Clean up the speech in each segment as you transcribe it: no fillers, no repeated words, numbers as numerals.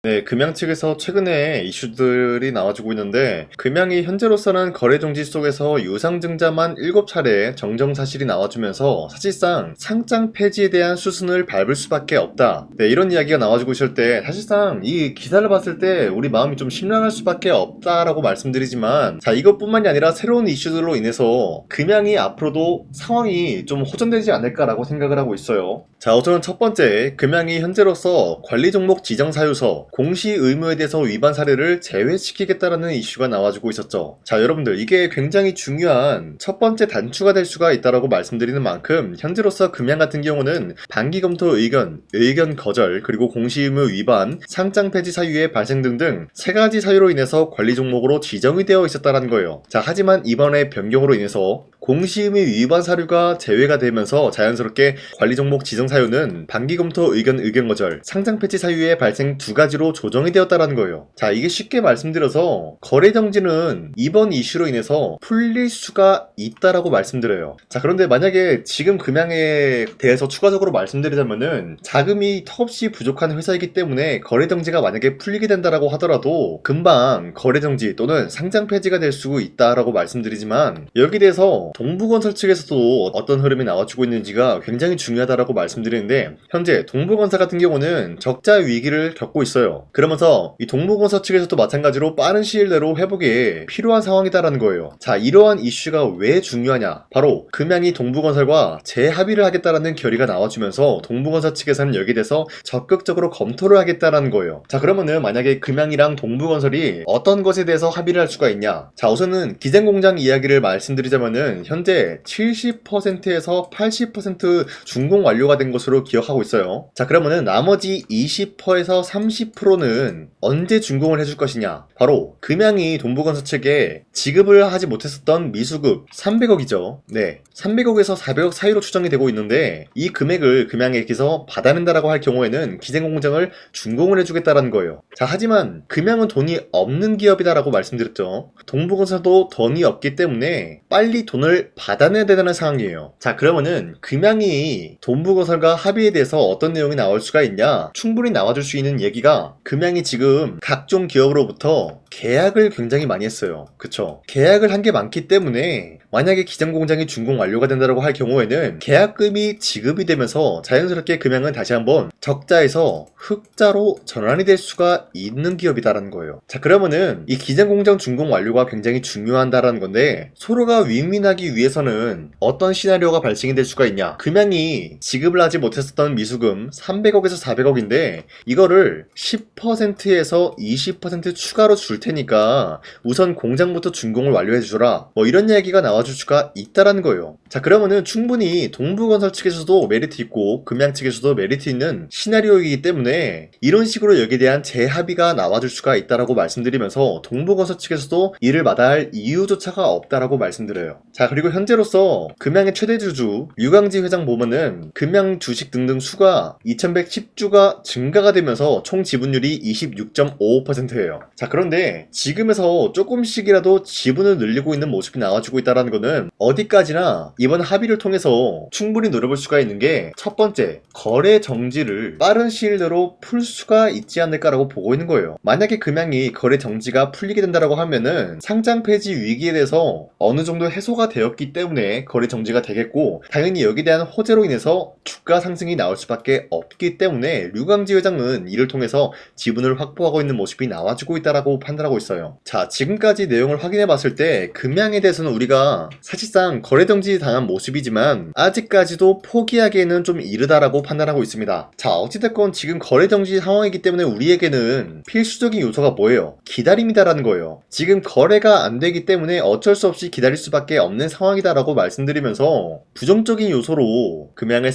네, 금양 측에서 최근에 이슈들이 나와주고 있는데, 금양이 현재로서는 거래 정지 속에서 유상증자만 7차례 정정 사실이 나와주면서 사실상 상장 폐지에 대한 수순을 밟을 수밖에 없다. 네, 이런 이야기가 나와주고 있을 때 사실상 이 기사를 봤을 때 우리 마음이 좀 심란할 수밖에 없다라고 말씀드리지만, 자, 이것뿐만이 아니라 새로운 이슈들로 인해서 금양이 앞으로도 상황이 좀 호전되지 않을까라고 생각을 하고 있어요. 자, 우선 첫 번째, 금양이 현재로서 관리 종목 지정 사유서 공시 의무에 대해서 위반 사례를 제외시키겠다라는 이슈가 나와주고 있었죠. 자, 여러분들, 이게 굉장히 중요한 첫 번째 단추가 될 수가 있다라고 말씀드리는 만큼 현재로서 금양 같은 경우는 반기 검토 의견 거절, 그리고 공시 의무 위반, 상장 폐지 사유의 발생 등등 세 가지 사유로 인해서 관리 종목으로 지정이 되어 있었다는 거예요. 자, 하지만 이번에 변경으로 인해서 공시 의무 위반 사유가 제외가 되면서 자연스럽게 관리 종목 지정 사유는 반기 검토 의견 거절, 상장 폐지 사유의 발생 두 가지로 조정이 되었다는 거예요. 자, 이게 쉽게 말씀드려서 거래 정지는 이번 이슈로 인해서 풀릴 수가 있다라고 말씀드려요. 자, 그런데 만약에 지금 금양에 대해서 추가적으로 말씀드리자면은 자금이 턱없이 부족한 회사이기 때문에 거래 정지가 만약에 풀리게 된다라고 하더라도 금방 거래 정지 또는 상장 폐지가 될 수 있다라고 말씀드리지만, 여기에 대해서 동부건설 측에서도 어떤 흐름이 나와주고 있는지가 굉장히 중요하다라고 말씀드리는데, 현재 동부건설 같은 경우는 적자 위기를 겪고 있어요. 그러면서 이 동부건설 측에서도 마찬가지로 빠른 시일 내로 회복이 필요한 상황이다라는 거예요. 자, 이러한 이슈가 왜 중요하냐? 바로 금양이 동부건설과 재합의를 하겠다라는 결의가 나와주면서 동부건설 측에서는 여기에 대해서 적극적으로 검토를 하겠다라는 거예요. 자, 그러면은 만약에 금양이랑 동부건설이 어떤 것에 대해서 합의를 할 수가 있냐? 자, 우선은 기생공장 이야기를 말씀드리자면은 현재 70%에서 80% 준공 완료가 된 것으로 기억하고 있어요. 자, 그러면은 나머지 20%에서 30%는 언제 준공을 해줄 것이냐? 바로 금양이 동부건설 측에 지급을 하지 못했었던 미수급 300억이죠. 네, 300억에서 400억 사이로 추정이 되고 있는데, 이 금액을 금양에게서 받아낸다라고 할 경우에는 기생공장을 준공을 해주겠다라는 거예요. 자, 하지만 금양은 돈이 없는 기업이다라고 말씀드렸죠. 동부건설도 돈이 없기 때문에 빨리 돈을 받아내야 되는 상황이에요. 자, 그러면은 금양이 동부건설과 합의에 대해서 어떤 내용이 나올 수가 있냐? 충분히 나와줄 수 있는 얘기가, 금양이 지금 각종 기업으로부터 계약을 굉장히 많이 했어요. 그쵸? 계약을 한 게 많기 때문에 만약에 기장공장이 준공 완료가 된다고 할 경우에는 계약금이 지급이 되면서 자연스럽게 금양은 다시 한번 적자에서 흑자로 전환이 될 수가 있는 기업이다라는 거예요. 자, 그러면은 이 기장공장 준공 완료가 굉장히 중요하다라는 건데, 서로가 윈윈하기 위해서는 어떤 시나리오가 발생이 될 수가 있냐? 금양이 지급을 하지 못했었던 미수금 300억에서 400억인데 이거를 10%에서 20% 추가로 줄 테니까 우선 공장부터 준공을 완료해주라, 뭐 이런 이야기가 나와줄 수가 있다라는 거예요. 자, 그러면은 충분히 동부건설 측에서도 메리트 있고 금양 측에서도 메리트 있는 시나리오이기 때문에 이런 식으로 여기에 대한 재합의가 나와줄 수가 있다라고 말씀드리면서 동부건설 측에서도 이를 마다할 이유조차가 없다라고 말씀드려요. 자, 그리고 현재로서 금양의 최대 주주 류강지 회장 보면은 금양 주식 등등 수가 2110주가 증가가 되면서 총 지분율이 26.55%예요. 자, 그런데 지금에서 조금씩이라도 지분을 늘리고 있는 모습이 나와주고 있다는 거는 어디까지나 이번 합의를 통해서 충분히 노려볼 수가 있는 게, 첫 번째, 거래 정지를 빠른 시일 내로 풀 수가 있지 않을까라고 보고 있는 거예요. 만약에 금양이 거래 정지가 풀리게 된다라고 하면은 상장 폐지 위기에 대해서 어느 정도 해소가 되었기 때문에 거래 정지가 되겠고, 당연히 여기에 대한 호재로 인해서 주가 상승이 나올 수밖에 없기 때문에 류강지 회장은 이를 통해서 지분을 확보하고 있는 모습이 나와주고 있다라고 판단하고 있어요. 자, 지금까지 내용을 확인해 봤을 때 금양에 대해서는 우리가 사실상 거래 정지 당한 모습이지만 아직까지도 포기하기에는 좀 이르다라고 판단하고 있습니다. 자, 어찌됐건 지금 거래 정지 상황이기 때문에 우리에게는 필수적인 요소가 뭐예요? 기다림이다라는 거예요. 지금 거래가 안 되기 때문에 어쩔 수 없이 기다릴 수밖에 없는 상황이다라고 말씀드리면서, 부정적인 요소로 금양을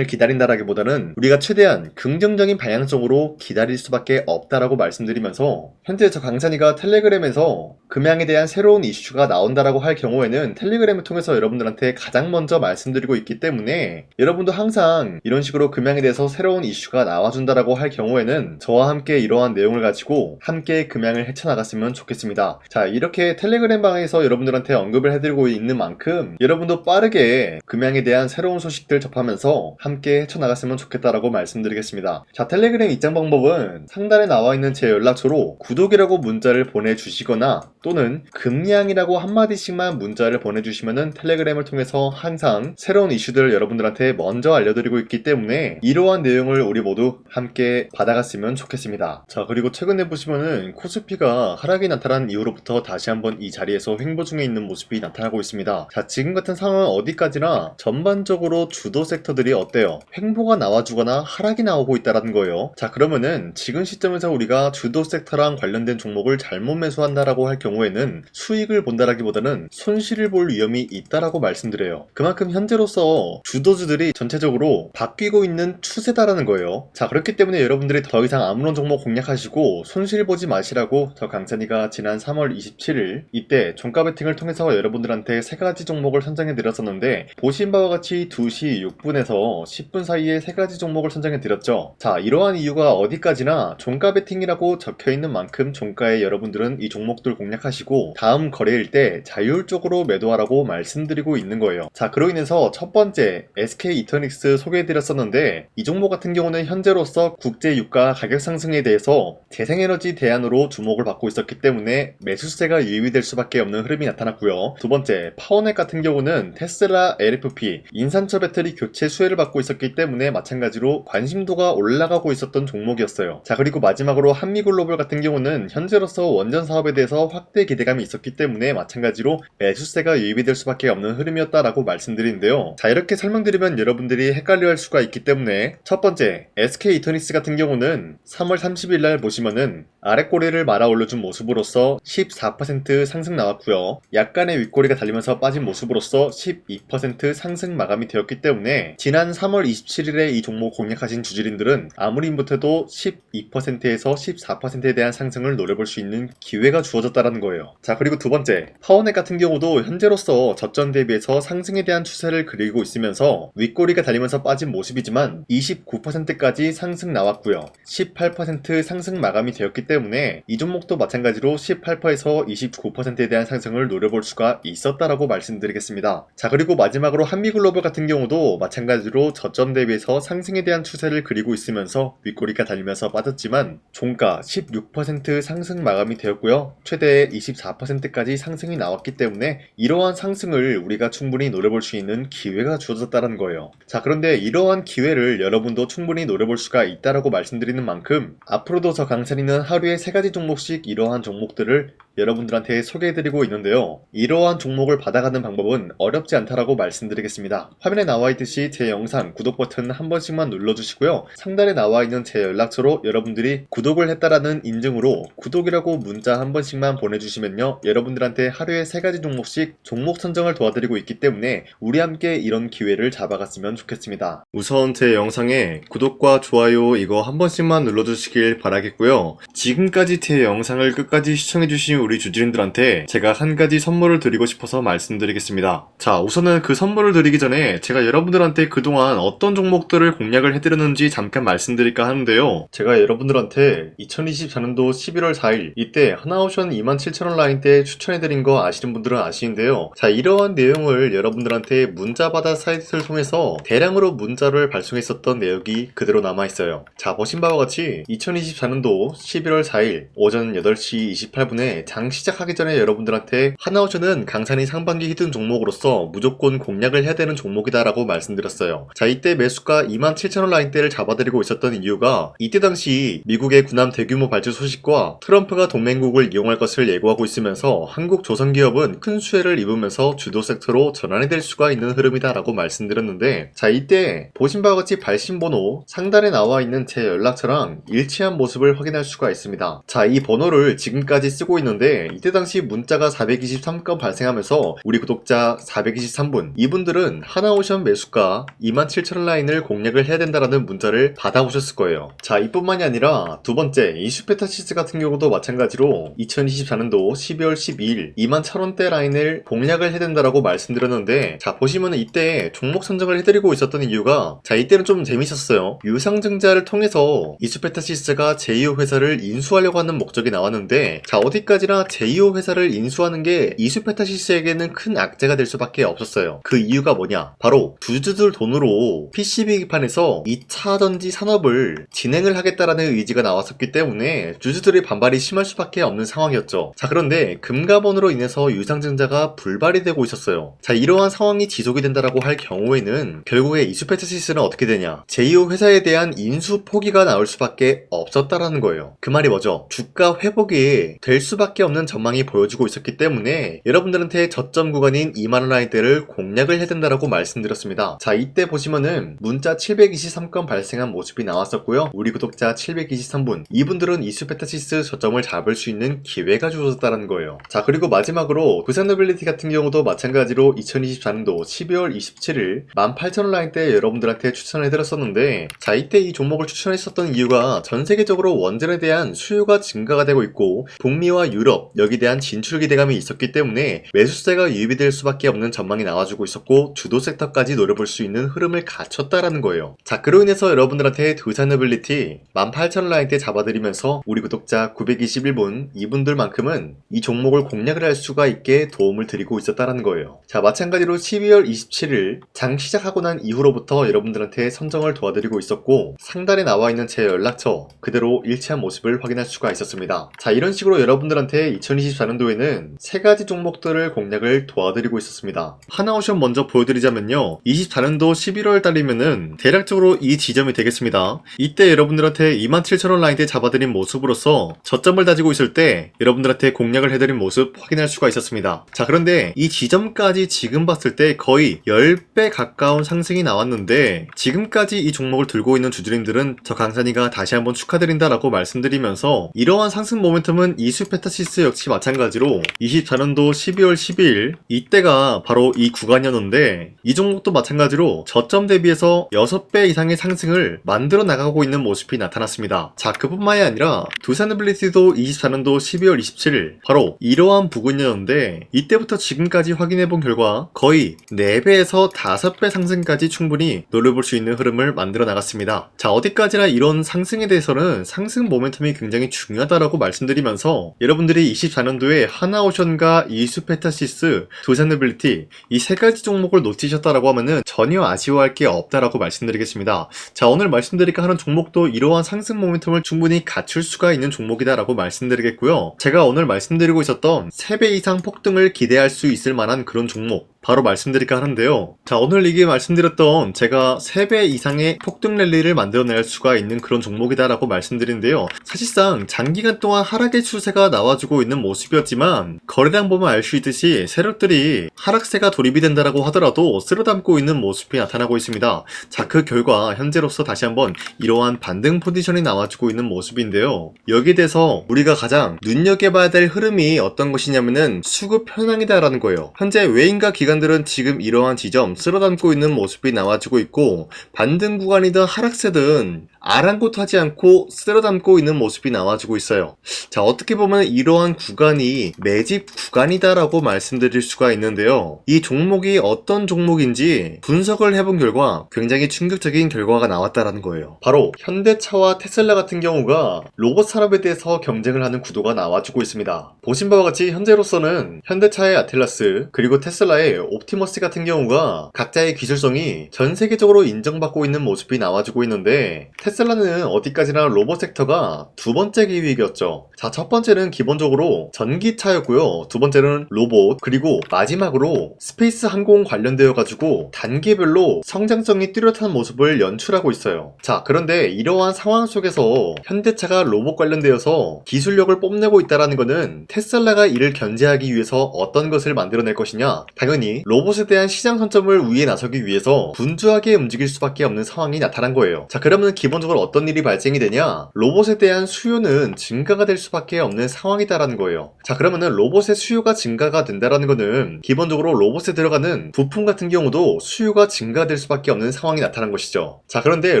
기다린다라기보다는 우리가 최대한 긍정적인 방향성으로 기다릴 수밖에 없다라고 말씀드리면서, 현재 저 강찬이가 텔레그램에서 금양에 대한 새로운 이슈가 나온다라고 할 경우에는 텔레그램을 통해서 여러분들한테 가장 먼저 말씀드리고 있기 때문에, 여러분도 항상 이런 식으로 금양에 대해서 새로운 이슈가 나와준다라고 할 경우에는 저와 함께 이러한 내용을 가지고 함께 금양을 헤쳐나갔으면 좋겠습니다. 자, 이렇게 텔레그램 방에서 여러분들한테 언급 언급을 해드리고 있는 만큼 여러분도 빠르게 금양에 대한 새로운 소식들 접하면서 함께 헤쳐나갔으면 좋겠다라고 말씀드리겠습니다. 자, 텔레그램 입장 방법은 상단에 나와 있는 제 연락처로 구독이라고 문자를 보내주시거나 또는 금양이라고 한마디씩만 문자를 보내주시면은 텔레그램을 통해서 항상 새로운 이슈들을 여러분들한테 먼저 알려드리고 있기 때문에 이러한 내용을 우리 모두 함께 받아갔으면 좋겠습니다. 자, 그리고 최근에 보시면은 코스피가 하락이 나타난 이후로부터 다시 한번 이 자리에서 횡보 중에 있는 모습이 나타나고 있습니다. 자, 지금 같은 상황은 어디까지나 전반적으로 주도 섹터들이 어때요? 횡보가 나와주거나 하락이 나오고 있다는 거예요. 자, 그러면은 지금 시점에서 우리가 주도 섹터랑 관련된 종목을 잘못 매수한다라고 할 경우에는 수익을 본다라기보다는 손실을 볼 위험이 있다라고 말씀드려요. 그만큼 현재로서 주도주들이 전체적으로 바뀌고 있는 추세다라는 거예요. 자, 그렇기 때문에 여러분들이 더 이상 아무런 종목 공략하시고 손실 보지 마시라고 저 강찬이가 지난 3월 27일 이때 종가 베팅을 통해서 여러분들한테 3가지 종목을 선정해 드렸었는데 보신 바와 같이 2시 6분에서 10분 사이에 3가지 종목을 선정해 드렸죠. 자, 이러한 이유가 어디까지나 종가 베팅이라고 적혀 있는 만큼 종가에 여러분들은 이 종목들 공략하시고 다음 거래일 때 자율적으로 매도하라고 말씀드리고 있는 거예요. 자, 그로 인해서 첫 번째 SK 이터닉스 소개해 드렸었는데 이 종목 같은 경우는 현재로서 국제 유가 가격 상승에 대해서 재생에너지 대안으로 주목을 받고 있었기 때문에 매수세가 유입이 될 수밖에 없는 흐름이 나타났고요. 두 번째, 파워넷 같은 경우는 테슬라 LFP 인산철 배터리 교체 수혜를 받고 있었기 때문에 마찬가지로 관심도가 올라가고 있었던 종목이었어요. 자, 그리고 마지막으로 한미글로벌 같은 경우는 현재로서 원전 사업에 대해서 확대 기대감이 있었기 때문에 마찬가지로 매수세가 유입이 될 수밖에 없는 흐름이었다라고 말씀드리는데요. 자, 이렇게 설명드리면 여러분들이 헷갈려 할 수가 있기 때문에 첫 번째, SK 이터닉스 같은 경우는 3월 30일 날 보시면은 아랫꼬리를 말아 올려준 모습으로서 14% 상승 나왔고요. 약간의 윗꼬리가 달리면서 빠진 모습으로서 12% 상승 마감이 되었기 때문에 지난 3월 27일에 이 종목 공략하신 주주님들은 아무리 못해도 12%에서 14%에 대한 상승을 노려볼 수 있는 기회가 주어졌다는 거예요. 자, 그리고 두 번째, 파워넷 같은 경우도 현재로서 저점 대비해서 상승에 대한 추세를 그리고 있으면서 윗꼬리가 달리면서 빠진 모습이지만 29%까지 상승 나왔고요. 18% 상승 마감이 되었기 때문에 이 종목도 마찬가지로 18%에서 29%에 대한 상승을 노려볼 수가 있었다라고 말씀드리겠습니다. 자, 그리고 마지막으로 한미글로벌 같은 경우도 마찬가지로 저점 대비해서 상승에 대한 추세를 그리고 있으면서 윗꼬리가 달리면서 빠졌지만 종가 16% 상승 마감이 되었고요. 최대 24%까지 상승이 나왔기 때문에 이러한 상승을 우리가 충분히 노려볼 수 있는 기회가 주어졌다는 거예요. 자, 그런데 이러한 기회를 여러분도 충분히 노려볼 수가 있다라고 말씀드리는 만큼 앞으로도 저 강찬이는 하루에 3가지 종목씩 이러한 종목들을 여러분들한테 소개해드리고 있는데요. 이러한 종목을 받아가는 방법은 어렵지 않다라고 말씀드리겠습니다. 화면에 나와 있듯이 제 영상 구독 버튼 한 번씩만 눌러주시고요. 상단에 나와 있는 제 연락처로 여러분들이 구독을 했다라는 인증으로 구독이라고 문자 한 번씩만 보내주시면요. 여러분들한테 하루에 3가지 종목씩 종목 선정을 도와드리고 있기 때문에 우리 함께 이런 기회를 잡아갔으면 좋겠습니다. 우선 제 영상에 구독과 좋아요 이거 한 번씩만 눌러주시길 바라겠고요. 지금까지 제 영상을 끝까지 시청해주신 우리 주주님들한테 제가 한 가지 선물을 드리고 싶어서 말씀드리겠습니다. 자, 우선은 그 선물을 드리기 전에 제가 여러분들한테 그동안 어떤 종목들을 공략을 해드렸는지 잠깐 말씀드릴까 하는데요. 제가 여러분들한테 2024년도 11월 4일 이때 하나오션 27,000원 라인 때 추천해드린 거 아시는 분들은 아시는데요. 자, 이러한 내용을 여러분들한테 문자받아 사이트를 통해서 대량으로 문자를 발송했었던 내역이 그대로 남아있어요. 자, 보신 바와 같이 2024년도 11월 4일 오전 8시 28분에 장 시작하기 전에 여러분들한테 하나오션은 강산이 상반기 히든 종목으로서 무조건 공략을 해야 되는 종목이다 라고 말씀드렸어요. 자, 이때 매수가 27,000원 라인대를 잡아드리고 있었던 이유가 이때 당시 미국의 군함 대규모 발주 소식과 트럼프가 동맹국을 이용할 것을 예고하고 있으면서 한국 조선기업은 큰 수혜를 입으면서 주도 섹터로 전환이 될 수가 있는 흐름이다 라고 말씀드렸는데, 자, 이때 보신 바와 같이 발신번호 상단에 나와 있는 제 연락처랑 일치한 모습을 확인할 수가 있습니다. 자, 이 번호를 지금까지 쓰고 있는데 이때 당시 문자가 423건 발생하면서 우리 구독자 423분 이분들은 하나오션 매수가 27,000원 라인을 공략을 해야 된다라는 문자를 받아오셨을 거예요. 자, 이뿐만이 아니라 두 번째 이슈페타시스 같은 경우도 마찬가지로 2024년도 12월 12일 21,000원대 라인을 공략을 해야 된다라고 말씀드렸는데, 자, 보시면은 이때 종목 선정을 해드리고 있었던 이유가, 자, 이때는 좀 재밌었어요. 유상증자를 통해서 이슈페타시스가 제2의 회사를 인수하려고 하는 목적이 나왔는데, 자, 어디까지나 어디까지나 제2호 회사를 인수하는 게 이수페타시스에게는 큰 악재가 될 수밖에 없었어요. 그 이유가 뭐냐? 바로 주주들 돈으로 PCB 기판에서 2차 전지 산업을 진행을 하겠다라는 의지가 나왔었기 때문에 주주들의 반발이 심할 수밖에 없는 상황이었죠. 자, 그런데 금가번으로 인해서 유상증자가 불발이 되고 있었어요. 자, 이러한 상황이 지속이 된다라고 할 경우에는 결국에 이수페타시스는 어떻게 되냐? 제2호 회사에 대한 인수 포기가 나올 수밖에 없었다라는 거예요. 그 말이 뭐죠? 주가 회복이 될 수밖에 없는 전망이 보여지고 있었기 때문에 여러분들한테 저점 구간인 2만원 라인대를 공략을 해야 된다라고 말씀드렸습니다. 자, 이때 보시면은 문자 723건 발생한 모습이 나왔었고요. 우리 구독자 723분, 이분들은 이수페타시스 저점을 잡을 수 있는 기회가 주어졌다는 거예요. 자, 그리고 마지막으로 부산노빌리티 같은 경우도 마찬가지로 2024년도 12월 27일 18,000원 라인대 여러분들한테 추천을 해드렸었는데, 자, 이때 이 종목을 추천했었던 이유가 전 세계적으로 원전에 대한 수요가 증가가 되고 있고 북미와 유럽 여기에 대한 진출 기대감이 있었기 때문에 매수세가 유입이 될 수밖에 없는 전망이 나와주고 있었고 주도 섹터까지 노려볼 수 있는 흐름을 갖췄다라는 거예요. 자, 그로 인해서 여러분들한테 두산노빌리티 18,000원 라인대 잡아드리면서 우리 구독자 921분 이분들만큼은 이 종목을 공략을 할 수가 있게 도움을 드리고 있었다라는 거예요. 자, 마찬가지로 12월 27일 장 시작하고 난 이후로부터 여러분들한테 선정을 도와드리고 있었고 상단에 나와 있는 제 연락처 그대로 일치한 모습을 확인할 수가 있었습니다. 자, 이런 식으로 여러분들한테 2024년도에는 세 가지 종목들을 공략을 도와드리고 있었습니다. 하나오션 먼저 보여드리자면요, 24년도 11월 달이면은 대략적으로 이 지점이 되겠습니다. 이때 여러분들한테 27,000원 라인대 잡아드린 모습으로서 저점을 다지고 있을 때 여러분들한테 공략을 해드린 모습 확인할 수가 있었습니다. 자, 그런데 이 지점까지 지금 봤을 때 거의 10배 가까운 상승이 나왔는데 지금까지 이 종목을 들고 있는 주주님들은 저 강산이가 다시 한번 축하드린다라고 말씀드리면서 이러한 상승 모멘텀은 이수페타시스 역시 마찬가지로 24년도 12월 12일 이때가 바로 이 구간이었는데 이 종목도 마찬가지로 저점 대비해서 6배 이상의 상승을 만들어 나가고 있는 모습이 나타났습니다. 자, 그뿐만이 아니라 두산노빌리티도 24년도 12월 27일 바로 이러한 부근이었는데 이때부터 지금까지 확인해본 결과 거의 4배에서 5배 상승까지 충분히 노려볼 수 있는 흐름을 만들어 나갔습니다. 자, 어디까지나 이런 상승에 대해서는 상승 모멘텀이 굉장히 중요하다라고 말씀드리면서 여러분들이 24년도에 하나오션과 이수페타시스, 두산노빌리티 이 세 가지 종목을 놓치셨다라고 하면은 전혀 아쉬워할 게 없다라고 말씀드리겠습니다. 자, 오늘 말씀드릴까 하는 종목도 이러한 상승 모멘텀을 충분히 갖출 수가 있는 종목이다라고 말씀드리겠고요. 제가 오늘 말씀드리고 있었던 3배 이상 폭등을 기대할 수 있을 만한 그런 종목 바로 말씀드릴까 하는데요. 자, 오늘 이게 말씀드렸던 제가 3배 이상의 폭등 랠리를 만들어낼 수가 있는 그런 종목이다라고 말씀드리는데요. 사실상 장기간 동안 하락의 추세가 나와주고 있는 모습이었지만 거래량 보면 알 수 있듯이 세력들이 하락세가 돌입이 된다라고 하더라도 쓸어담고 있는 모습이 나타나고 있습니다. 자, 그 결과 현재로서 다시 한번 이러한 반등 포지션이 나와주고 있는 모습인데요. 여기에 대해서 우리가 가장 눈여겨봐야 될 흐름이 어떤 것이냐면은 수급 현황이다라는 거예요. 현재 외인과 기관들은 지금 이러한 지점 쓸어담고 있는 모습이 나와주고 있고 반등 구간이든 하락세든 아랑곳하지 않고 쓸어담고 있는 모습이 나와주고 있어요. 자, 어떻게 보면 이러한 구간이 매집 구간이다라고 말씀드릴 수가 있는데요. 이 종목이 어떤 종목인지 분석을 해본 결과 굉장히 충격적인 결과가 나왔다라는 거예요. 바로 현대차와 테슬라 같은 경우가 로봇 산업에 대해서 경쟁을 하는 구도가 나와주고 있습니다. 보신 바와 같이 현재로서는 현대차의 아틀라스 그리고 테슬라의 옵티머스 같은 경우가 각자의 기술성이 전 세계적으로 인정받고 있는 모습이 나와주고 있는데 테슬라는 어디까지나 로봇 섹터가 두 번째 기획이었죠. 자, 첫 번째는 기본적으로 전기차였고요. 두 번째는 로봇, 그리고 마지막으로 스페이스 항공 관련되어 가지고 단계별로 성장성이 뚜렷한 모습을 연출하고 있어요. 자, 그런데 이러한 상황 속에서 현대차가 로봇 관련되어서 기술력을 뽐내고 있다는 것은 테슬라가 이를 견제하기 위해서 어떤 것을 만들어낼 것이냐? 당연히 로봇에 대한 시장 선점을 위해 나서기 위해서 분주하게 움직일 수밖에 없는 상황이 나타난 거예요. 자, 그러면 기본적으로 어떤 일이 발생이 되냐? 로봇에 대한 수요는 증가가 될 수밖에 없는 상황이다라는 거예요. 자, 그러면은 로봇의 수요가 증가가 된다라는 거는 기본적으로 로봇에 들어가는 부품 같은 경우도 수요가 증가될 수밖에 없는 상황이 나타난 것이죠. 자, 그런데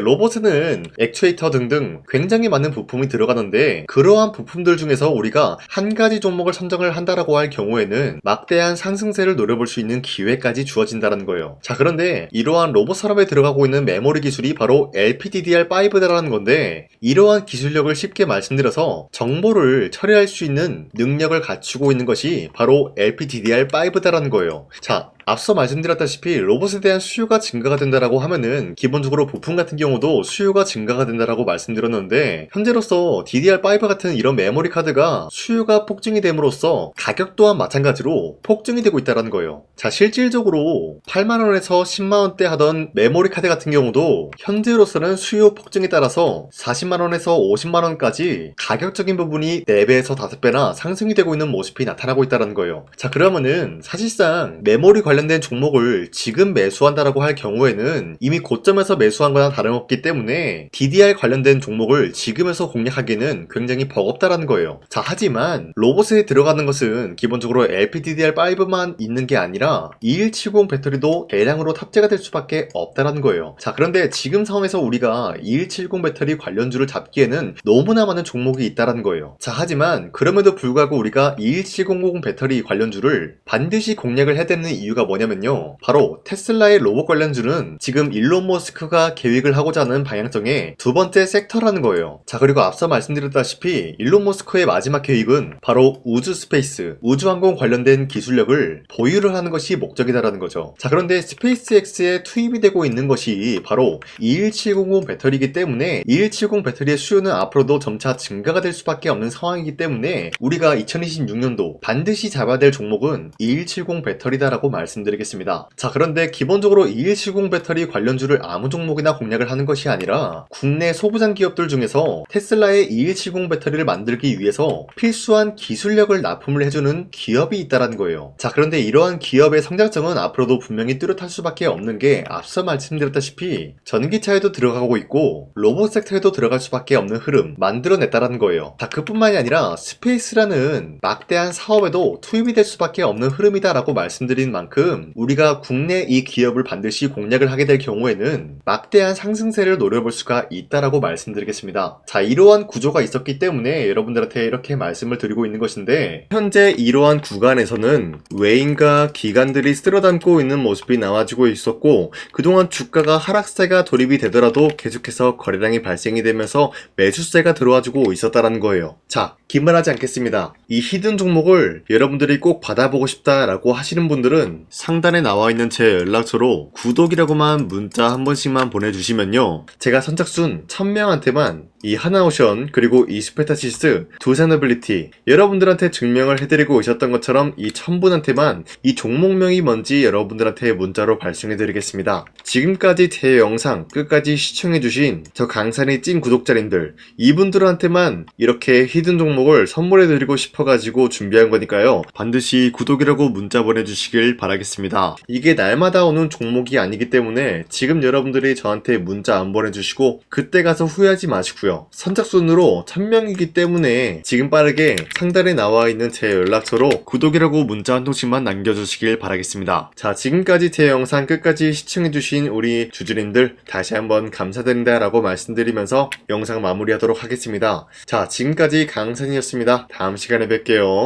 로봇에는 액추에이터 등등 굉장히 많은 부품이 들어가는데 그러한 부품들 중에서 우리가 한 가지 종목을 선정을 한다라고 할 경우에는 막대한 상승세를 노려볼 수 있는 기회까지 주어진다는 거예요. 자, 그런데 이러한 로봇 산업에 들어가고 있는 메모리 기술이 바로 LPDDR5 DDR5다라는 건데, 이러한 기술력을 쉽게 말씀드려서 정보를 처리할 수 있는 능력을 갖추고 있는 것이 바로 LPDDR5다라는 거예요. 자, 앞서 말씀드렸다시피 로봇에 대한 수요가 증가가 된다라고 하면은 기본적으로 부품 같은 경우도 수요가 증가가 된다라고 말씀드렸는데, 현재로서 DDR5 같은 이런 메모리 카드가 수요가 폭증이 됨으로써 가격 또한 마찬가지로 폭증이 되고 있다는 거예요. 자, 실질적으로 8만원에서 10만원대 하던 메모리 카드 같은 경우도 현재로서는 수요 폭증에 따라서 40만원에서 50만원까지 가격적인 부분이 4배에서 5배나 상승이 되고 있는 모습이 나타나고 있다는 거예요. 자, 그러면은 사실상 메모리 관련된 종목을 지금 매수한다라고 할 경우에는 이미 고점에서 매수한 거나 다름없기 때문에 DDR 관련된 종목을 지금에서 공략하기는 굉장히 버겁다라는 거예요. 자, 하지만 로봇에 들어가는 것은 기본적으로 LPDDR5만 있는 게 아니라 2170 배터리도 대량으로 탑재가 될 수밖에 없다라는 거예요. 자, 그런데 지금 상황에서 우리가 2170 배터리 관련주를 잡기에는 너무나 많은 종목이 있다라는 거예요. 자, 하지만 그럼에도 불구하고 우리가 2170 배터리 관련주를 반드시 공략을 해야 되는 이유가 뭐냐면요, 바로 테슬라의 로봇 관련주는 지금 일론 머스크가 계획을 하고자 하는 방향성의 두 번째 섹터라는 거예요. 자, 그리고 앞서 말씀드렸다시피 일론 머스크의 마지막 계획은 바로 우주 스페이스, 우주항공 관련된 기술력을 보유를 하는 것이 목적이다라는 거죠. 자, 그런데 스페이스X에 투입이 되고 있는 것이 바로 21700 배터리이기 때문에 2170 배터리의 수요는 앞으로도 점차 증가가 될 수밖에 없는 상황이기 때문에 우리가 2026년도 반드시 잡아야 될 종목은 2170 배터리다라고 말씀드리겠습니다. 자, 그런데 기본적으로 2170 배터리 관련주를 아무 종목이나 공략을 하는 것이 아니라 국내 소부장 기업들 중에서 테슬라의 2170 배터리를 만들기 위해서 필수한 기술력을 납품을 해주는 기업이 있다는 거예요. 자, 그런데 이러한 기업의 성장성은 앞으로도 분명히 뚜렷할 수밖에 없는 게 앞서 말씀드렸다시피 전기차에도 들어가고 있고 로봇 섹터에도 들어갈 수밖에 없는 흐름 만들어냈다는 거예요. 자, 그뿐만이 아니라 스페이스라는 막대한 사업에도 투입이 될 수밖에 없는 흐름이다라고 말씀드린 만큼 우리가 국내 이 기업을 반드시 공략을 하게 될 경우에는 막대한 상승세를 노려볼 수가 있다라고 말씀드리겠습니다. 자, 이러한 구조가 있었기 때문에 여러분들한테 이렇게 말씀을 드리고 있는 것인데, 현재 이러한 구간에서는 외인과 기관들이 쓸어담고 있는 모습이 나와지고 있었고, 그동안 주가가 하락세가 돌입이 되더라도 계속해서 거래량이 발생이 되면서 매수세가 들어와주고 있었다라는 거예요. 자, 긴말하지 않겠습니다. 이 히든 종목을 여러분들이 꼭 받아보고 싶다라고 하시는 분들은 상단에 나와 있는 제 연락처로 구독이라고만 문자 한 번씩만 보내주시면요, 제가 선착순 1000명한테만 이 하나오션 그리고 이 스페타시스 두 사너빌리티 여러분들한테 증명을 해드리고 있었던 것처럼 이 1000분한테만 이 종목명이 뭔지 여러분들한테 문자로 발송해드리겠습니다. 지금까지 제 영상 끝까지 시청해주신 저 강산이 찐 구독자님들, 이분들한테만 이렇게 히든 종목을 선물해드리고 싶어가지고 준비한 거니까요, 반드시 구독이라고 문자 보내주시길 바라겠습니다. 이게 날마다 오는 종목이 아니기 때문에 지금 여러분들이 저한테 문자 안 보내주시고 그때 가서 후회하지 마시고요, 선착순으로 1000명이기 때문에 지금 빠르게 상단에 나와 있는 제 연락처로 구독이라고 문자 한 통씩만 남겨주시길 바라겠습니다. 자, 지금까지 제 영상 끝까지 시청해주신 우리 주주님들 다시 한번 감사드린다 라고 말씀드리면서 영상 마무리하도록 하겠습니다. 자, 지금까지 강산이었습니다. 다음 시간에 뵐게요.